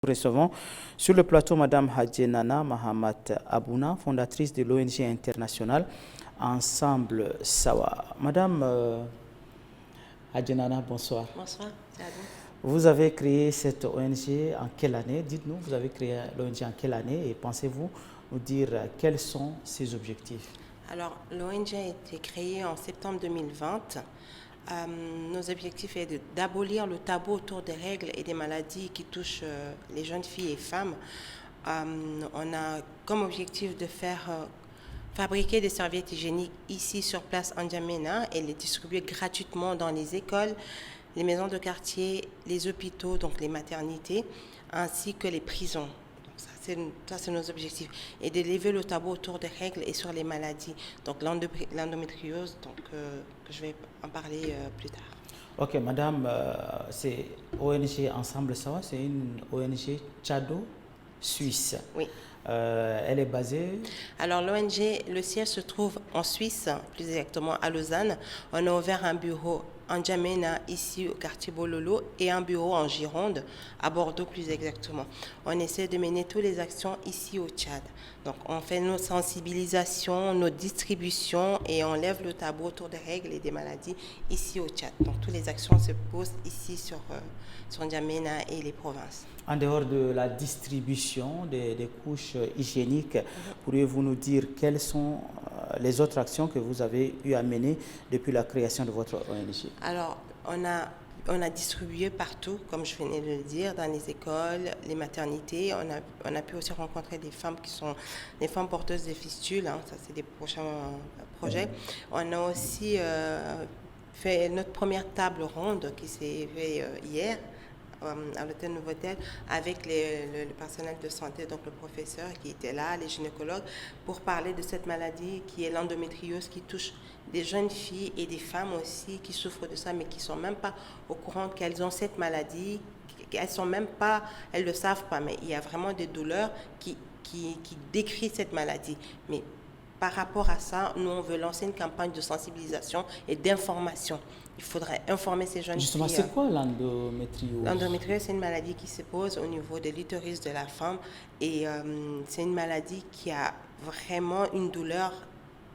Nous recevons sur le plateau Madame Hadjenana Mahamat Abouna, fondatrice de l'ONG internationale Ensemble Sawa. Madame Hadjenana, bonsoir. Bonsoir, Thiago. Vous avez créé cette ONG en quelle année? Dites-nous, vous avez créé l'ONG en quelle année et pensez-vous nous dire quels sont ses objectifs? Alors, l'ONG a été créée en septembre 2020. Nos objectifs est d'abolir le tabou autour des règles et des maladies qui touchent les jeunes filles et femmes. On a comme objectif de faire fabriquer des serviettes hygiéniques ici sur place en N'Djamena et les distribuer gratuitement dans les écoles, les maisons de quartier, les hôpitaux, donc les maternités, ainsi que les prisons. Ça, c'est nos objectifs. Et d'élever le tabou autour des règles et sur les maladies. Donc l'endométriose, que je vais en parler plus tard. Ok, madame, c'est ONG Ensemble Sawa, c'est une ONG tchado-suisse. Oui. Elle est basée... Alors l'ONG, le siège se trouve en Suisse, plus exactement à Lausanne. On a ouvert un bureau en N'Djamena, ici au quartier Bololo, et un bureau en Gironde, à Bordeaux plus exactement. On essaie de mener toutes les actions ici au Tchad. Donc on fait nos sensibilisations, nos distributions et on lève le tabou autour des règles et des maladies ici au Tchad. Donc toutes les actions se posent ici sur N'Djamena et les provinces. En dehors de la distribution des couches hygiéniques, pourriez-vous nous dire quelles sont les autres actions que vous avez eu à mener depuis la création de votre ONG? Alors, on a distribué partout, comme je venais de le dire, dans les écoles, les maternités. On a pu aussi rencontrer des femmes qui sont des femmes porteuses de fistules. Ça, c'est des prochains projets. On a aussi fait notre première table ronde qui s'est faite hier à l'hôtel Novotel avec le personnel de santé, donc le professeur qui était là, les gynécologues, pour parler de cette maladie qui est l'endométriose, qui touche des jeunes filles et des femmes aussi qui souffrent de ça, mais qui ne sont même pas au courant qu'elles ont cette maladie. Elles ne le savent pas, mais il y a vraiment des douleurs qui décrivent cette maladie. Mais par rapport à ça, nous, on veut lancer une campagne de sensibilisation et d'information. Il faudrait informer ces jeunes filles. Justement, c'est quoi l'endométriose? L'endométriose, c'est une maladie qui se pose au niveau de l'utérus de la femme et c'est une maladie qui a vraiment une douleur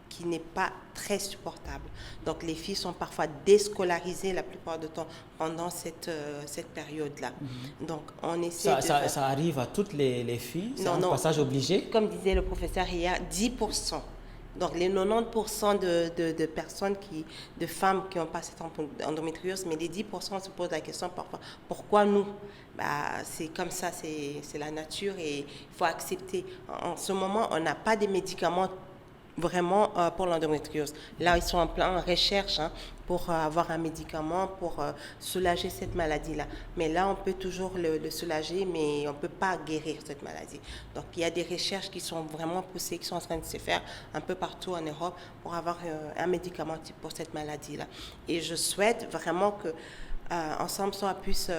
qui n'est pas très supportable. Donc les filles sont parfois déscolarisées la plupart du temps pendant cette période-là. Donc on essaie ça arrive à toutes les filles? C'est un passage obligé? Comme disait le professeur hier, 10%. Donc les 90% de personnes, de femmes qui ont pas cette endométriose, mais les 10% se posent la question parfois, pourquoi nous? C'est comme ça, c'est la nature et il faut accepter. En ce moment, on n'a pas de médicaments vraiment pour l'endométriose. Là, ils sont en plein recherche pour avoir un médicament pour soulager cette maladie-là. Mais là, on peut toujours le soulager, mais on ne peut pas guérir cette maladie. Donc, il y a des recherches qui sont vraiment poussées, qui sont en train de se faire un peu partout en Europe pour avoir un médicament type pour cette maladie-là. Et je souhaite vraiment que Ensemble Sawa puisse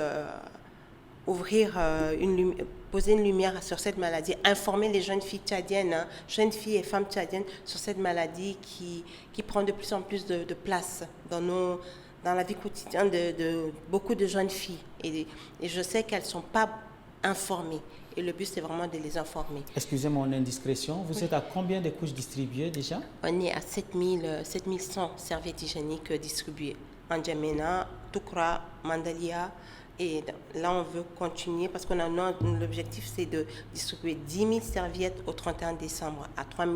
poser une lumière sur cette maladie, informer les jeunes filles tchadiennes, jeunes filles et femmes tchadiennes sur cette maladie qui prend de plus en plus de place dans la vie quotidienne de beaucoup de jeunes filles. Et je sais qu'elles ne sont pas informées. Et le but, c'est vraiment de les informer. Excusez mon indiscrétion, vous êtes à combien de couches distribuées déjà? On est à 7100 serviettes hygiéniques distribuées. En N'Djamena, Toukra, Mandalia. Et là, on veut continuer parce qu'on a l'objectif, c'est de distribuer 10 000 serviettes au 31 décembre à 3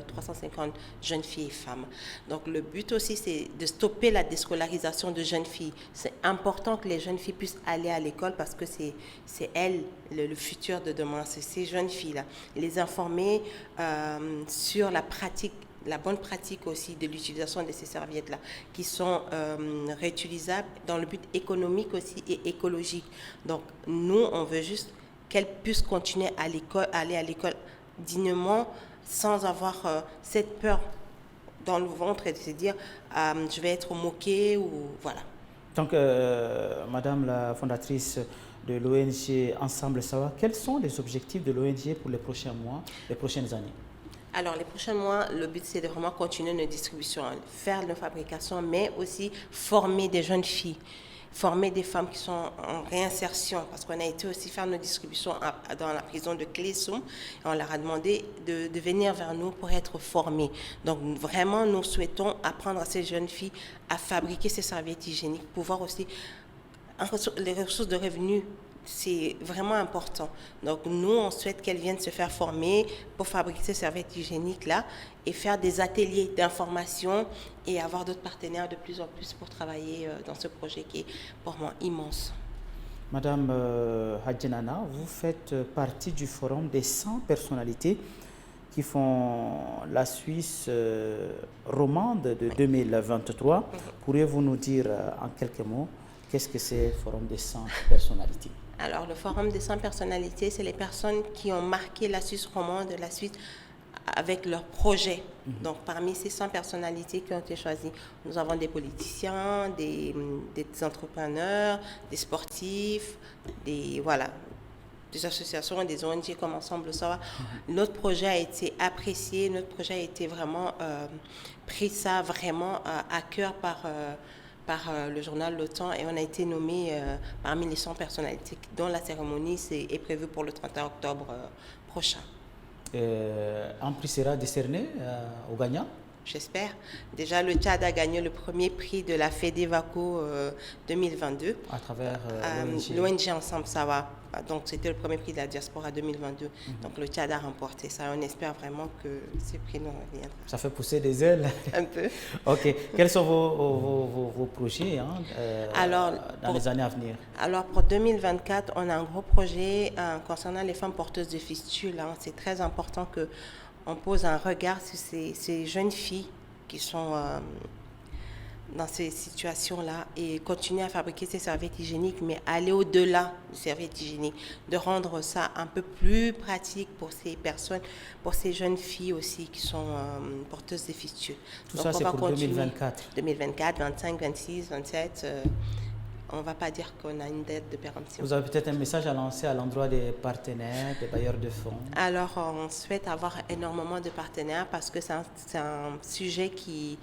350 jeunes filles et femmes. Donc, le but aussi, c'est de stopper la déscolarisation de jeunes filles. C'est important que les jeunes filles puissent aller à l'école parce que c'est elles, le futur de demain. C'est ces jeunes filles-là. Les informer sur la bonne pratique aussi de l'utilisation de ces serviettes-là, qui sont réutilisables dans le but économique aussi et écologique. Donc, nous, on veut juste qu'elles puissent continuer aller à l'école dignement, sans avoir cette peur dans le ventre et de se dire je vais être moquée ou voilà. Donc, Madame la fondatrice de l'ONG Ensemble Sawa, quels sont les objectifs de l'ONG pour les prochains mois, les prochaines années? Alors, les prochains mois, le but, c'est de vraiment continuer nos distributions, faire nos fabrications, mais aussi former des jeunes filles former des femmes qui sont en réinsertion, parce qu'on a été aussi faire nos distributions dans la prison de Klessoum, et on leur a demandé de venir vers nous pour être formées. Donc vraiment, nous souhaitons apprendre à ces jeunes filles à fabriquer ces serviettes hygiéniques, pouvoir aussi, les ressources de revenus, c'est vraiment important. Donc nous, on souhaite qu'elles viennent se faire former pour fabriquer ces serviettes hygiéniques-là et faire des ateliers d'information et avoir d'autres partenaires de plus en plus pour travailler dans ce projet qui est pour moi immense. Madame Hadji Nana, vous faites partie du forum des 100 personnalités qui font la Suisse romande de 2023. Pourriez-vous nous dire en quelques mots qu'est-ce que c'est le forum des 100 personnalités? Alors, le forum des 100 personnalités, c'est les personnes qui ont marqué la Suisse romande, la Suisse avec leurs projets. Donc, parmi ces 100 personnalités qui ont été choisies, nous avons des politiciens, des entrepreneurs, des sportifs, des associations, des ONG comme Ensemble Sawa. Notre projet a été apprécié, notre projet a été vraiment pris ça vraiment à cœur par le journal Le Temps, et on a été nommé parmi les 100 personnalités dont la cérémonie est prévue pour le 31 octobre prochain. Un prix sera décerné aux gagnants? J'espère. Déjà, le Tchad a gagné le premier prix de la FEDEVACO 2022. À travers l'ONG Ensemble Sawa. Donc, c'était le premier prix de la diaspora 2022. Donc, le Tchad a remporté ça. On espère vraiment que ce prix nous reviendra. Ça fait pousser des ailes. Un peu. OK. Quels sont vos projets dans les années à venir? Alors, pour 2024, on a un gros projet concernant les femmes porteuses de fistules. C'est très important que on pose un regard sur ces jeunes filles qui sont dans ces situations-là et continuer à fabriquer ces serviettes hygiéniques, mais aller au-delà des serviettes hygiéniques, de rendre ça un peu plus pratique pour ces personnes, pour ces jeunes filles aussi qui sont porteuses de fistules. Tout ça, c'est pour 2024. 2024, 25, 26, 27. On ne va pas dire qu'on a une dette de péremption. Vous avez peut-être un message à lancer à l'endroit des partenaires, des bailleurs de fonds? Alors, on souhaite avoir énormément de partenaires parce que c'est un sujet qui...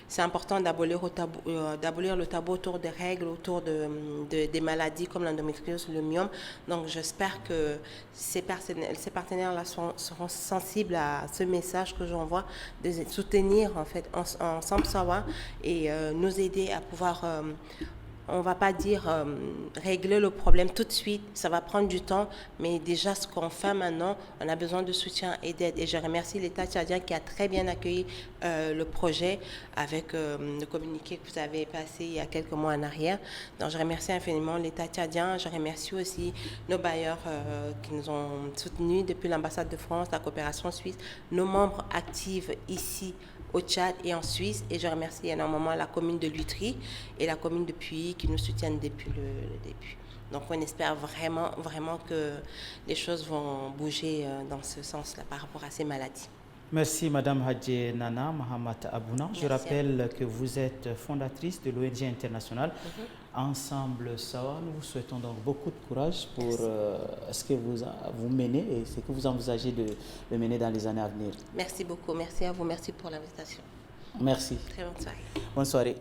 C'est important d'abolir le tabou autour des règles, autour des maladies comme l'endométriose, le myome. Donc, j'espère que ces partenaires-là seront sensibles à ce message que j'envoie, de soutenir en fait Ensemble Sawa et nous aider à pouvoir... on ne va pas dire régler le problème tout de suite, ça va prendre du temps, mais déjà ce qu'on fait maintenant, on a besoin de soutien et d'aide. Et je remercie l'État tchadien qui a très bien accueilli le projet avec le communiqué que vous avez passé il y a quelques mois en arrière. Donc je remercie infiniment l'État tchadien, je remercie aussi nos bailleurs qui nous ont soutenus depuis l'ambassade de France, la coopération suisse, nos membres actifs ici au Tchad et en Suisse, et je remercie énormément la commune de Lutry et la commune de Puy qui nous soutiennent depuis le début. Donc on espère vraiment, vraiment que les choses vont bouger dans ce sens-là par rapport à ces maladies. Merci Madame Hadji Nana Mahamat Abouna. Je rappelle que vous êtes fondatrice de l'ONG internationale Ensemble Sawa. Nous vous souhaitons donc beaucoup de courage pour ce que vous menez et ce que vous envisagez de mener dans les années à venir. Merci beaucoup. Merci à vous. Merci pour l'invitation. Merci. Très bonne soirée. Bonne soirée.